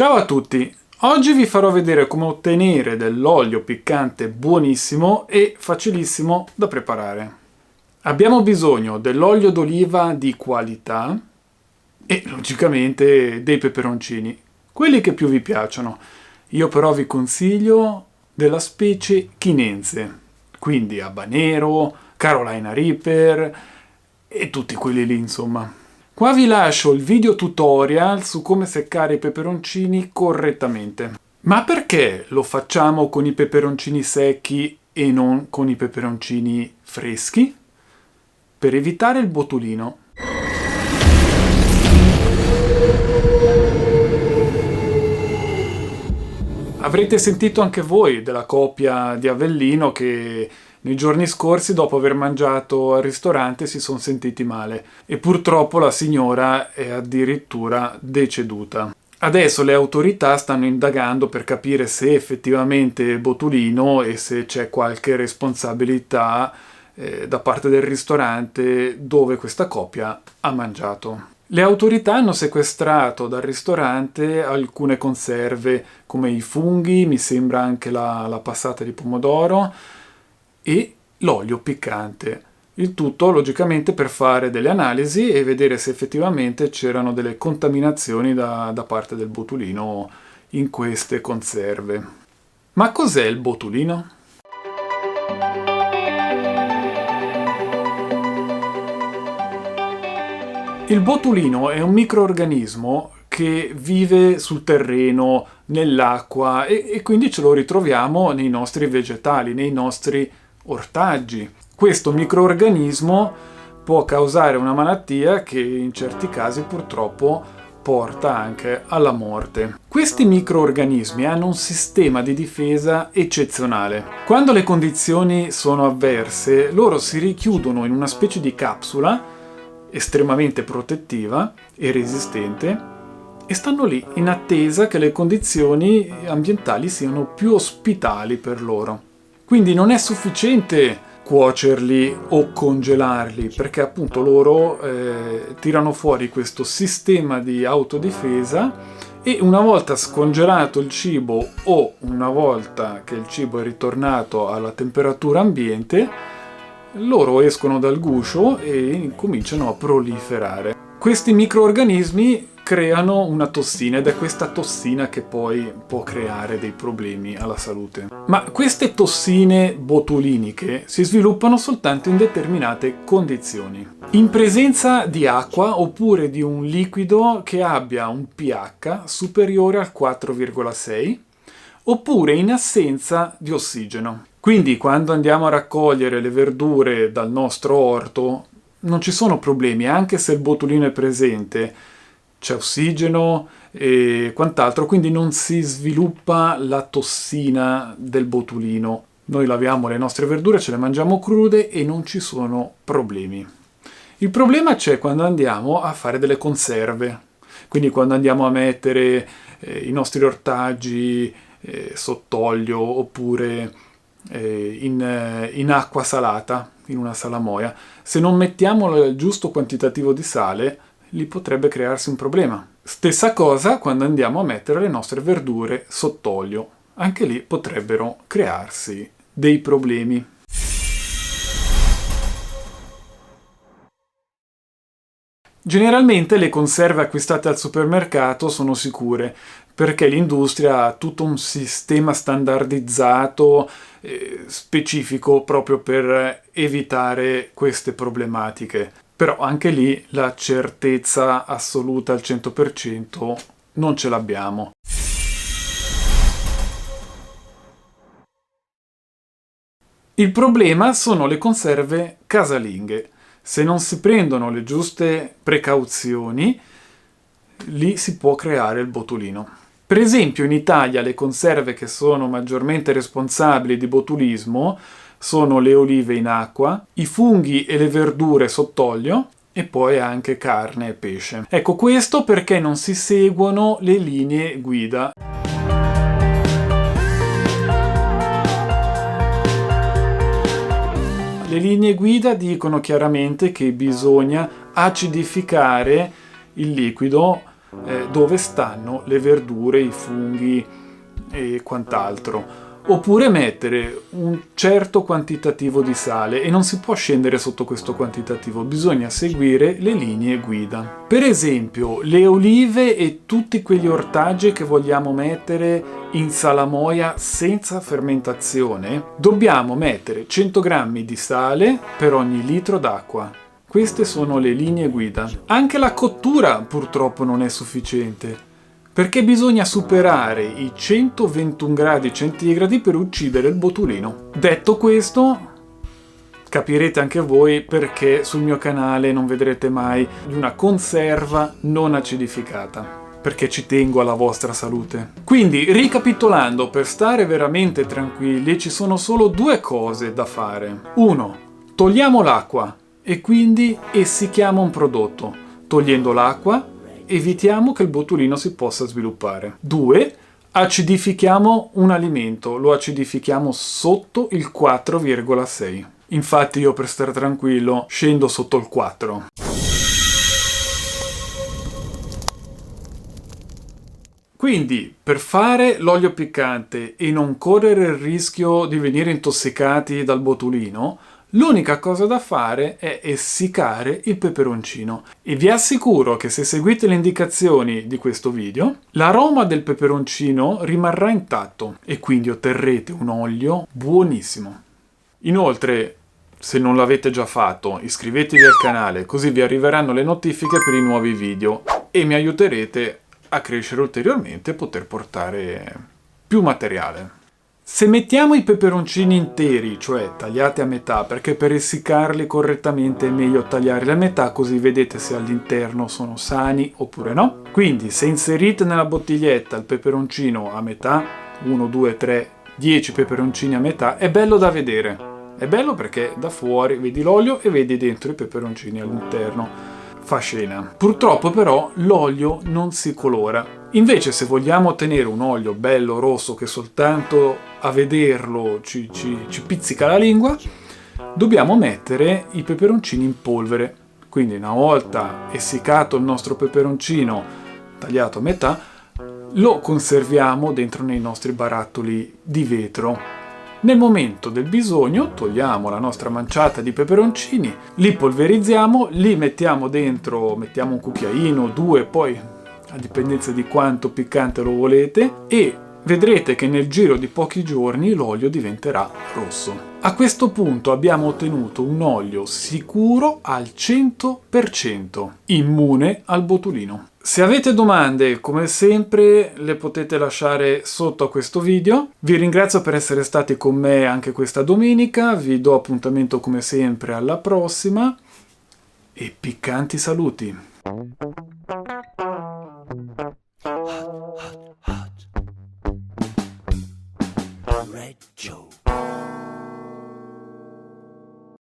Ciao a tutti! Oggi vi farò vedere come ottenere dell'olio piccante buonissimo e facilissimo da preparare. Abbiamo bisogno dell'olio d'oliva di qualità e logicamente dei peperoncini, quelli che più vi piacciono. Io però vi consiglio della specie chinense, quindi habanero, Carolina Reaper e tutti quelli lì insomma. Qua vi lascio il video tutorial su come seccare i peperoncini correttamente. Ma perché lo facciamo con i peperoncini secchi e non con i peperoncini freschi? Per evitare il botulino. Avrete sentito anche voi della coppia di Avellino che nei giorni scorsi, dopo aver mangiato al ristorante, si sono sentiti male e purtroppo la signora è addirittura deceduta. Adesso le autorità stanno indagando per capire se effettivamente è botulino e se c'è qualche responsabilità da parte del ristorante dove questa coppia ha mangiato. Le autorità hanno sequestrato dal ristorante alcune conserve come i funghi, mi sembra anche la passata di pomodoro e l'olio piccante. Il tutto logicamente per fare delle analisi e vedere se effettivamente c'erano delle contaminazioni da parte del botulino in queste conserve. Ma cos'è il botulino? Il botulino è un microrganismo che vive sul terreno, nell'acqua e quindi ce lo ritroviamo nei nostri vegetali, nei nostri ortaggi. Questo microrganismo può causare una malattia che in certi casi purtroppo porta anche alla morte. Questi microrganismi hanno un sistema di difesa eccezionale. Quando le condizioni sono avverse, loro si richiudono in una specie di capsula estremamente protettiva e resistente e stanno lì in attesa che le condizioni ambientali siano più ospitali per loro. Quindi non è sufficiente cuocerli o congelarli, perché appunto loro tirano fuori questo sistema di autodifesa e una volta scongelato il cibo o una volta che il cibo è ritornato alla temperatura ambiente, loro escono dal guscio e cominciano a proliferare. Questi microrganismi creano una tossina ed è questa tossina che poi può creare dei problemi alla salute. Ma queste tossine botuliniche si sviluppano soltanto in determinate condizioni. In presenza di acqua oppure di un liquido che abbia un pH superiore al 4,6 oppure in assenza di ossigeno. Quindi quando andiamo a raccogliere le verdure dal nostro orto non ci sono problemi, anche se il botulino è presente. C'è ossigeno e quant'altro, quindi non si sviluppa la tossina del botulino. Noi laviamo le nostre verdure, ce le mangiamo crude e non ci sono problemi. Il problema c'è quando andiamo a fare delle conserve, quindi quando andiamo a mettere i nostri ortaggi sott'olio oppure in acqua salata, in una salamoia. Se non mettiamo il giusto quantitativo di sale, lì potrebbe crearsi un problema. Stessa cosa quando andiamo a mettere le nostre verdure sott'olio. Anche lì potrebbero crearsi dei problemi. Generalmente le conserve acquistate al supermercato sono sicure perché l'industria ha tutto un sistema standardizzato specifico proprio per evitare queste problematiche. Però anche lì la certezza assoluta al 100% non ce l'abbiamo. Il problema sono le conserve casalinghe. Se non si prendono le giuste precauzioni, lì si può creare il botulino. Per esempio in Italia le conserve che sono maggiormente responsabili di botulismo sono le olive in acqua, i funghi e le verdure sott'olio e poi anche carne e pesce. Ecco, questo perché non si seguono le linee guida. Le linee guida dicono chiaramente che bisogna acidificare il liquido dove stanno le verdure, i funghi e quant'altro. Oppure mettere un certo quantitativo di sale, e non si può scendere sotto questo quantitativo, bisogna seguire le linee guida. Per esempio, le olive e tutti quegli ortaggi che vogliamo mettere in salamoia senza fermentazione, dobbiamo mettere 100 grammi di sale per ogni litro d'acqua. Queste sono le linee guida. Anche la cottura purtroppo non è sufficiente, perché bisogna superare i 121 gradi centigradi per uccidere il botulino. Detto questo, capirete anche voi perché sul mio canale non vedrete mai di una conserva non acidificata, perché ci tengo alla vostra salute. Quindi, ricapitolando, per stare veramente tranquilli ci sono solo due cose da fare. 1. Togliamo l'acqua e quindi essichiamo un prodotto. Togliendo l'acqua evitiamo che il botulino si possa sviluppare. 2. Acidifichiamo un alimento, lo acidifichiamo sotto il 4,6. Infatti io, per stare tranquillo, scendo sotto il 4. Quindi, per fare l'olio piccante e non correre il rischio di venire intossicati dal botulino, l'unica cosa da fare è essiccare il peperoncino, e vi assicuro che se seguite le indicazioni di questo video, l'aroma del peperoncino rimarrà intatto e quindi otterrete un olio buonissimo. Inoltre, se non l'avete già fatto, iscrivetevi al canale, così vi arriveranno le notifiche per i nuovi video e mi aiuterete a crescere ulteriormente e poter portare più materiale. Se mettiamo i peperoncini interi, cioè tagliati a metà, perché per essiccarli correttamente è meglio tagliarli a metà, così vedete se all'interno sono sani oppure no. Quindi se inserite nella bottiglietta il peperoncino a metà, 1, 2, 3, 10 peperoncini a metà, è bello da vedere. È bello perché da fuori vedi l'olio e vedi dentro i peperoncini all'interno. Fa scena. Purtroppo però l'olio non si colora. Invece, se vogliamo ottenere un olio bello rosso che soltanto a vederlo ci pizzica la lingua, dobbiamo mettere i peperoncini in polvere. Quindi, una volta essiccato il nostro peperoncino tagliato a metà, lo conserviamo dentro nei nostri barattoli di vetro. Nel momento del bisogno togliamo la nostra manciata di peperoncini, li polverizziamo, li mettiamo dentro, mettiamo un cucchiaino, 2, poi a dipendenza di quanto piccante lo volete, e vedrete che nel giro di pochi giorni l'olio diventerà rosso. A questo punto abbiamo ottenuto un olio sicuro al 100%, immune al botulino. Se avete domande, come sempre, le potete lasciare sotto a questo video. Vi ringrazio per essere stati con me anche questa domenica, vi do appuntamento come sempre alla prossima e piccanti saluti!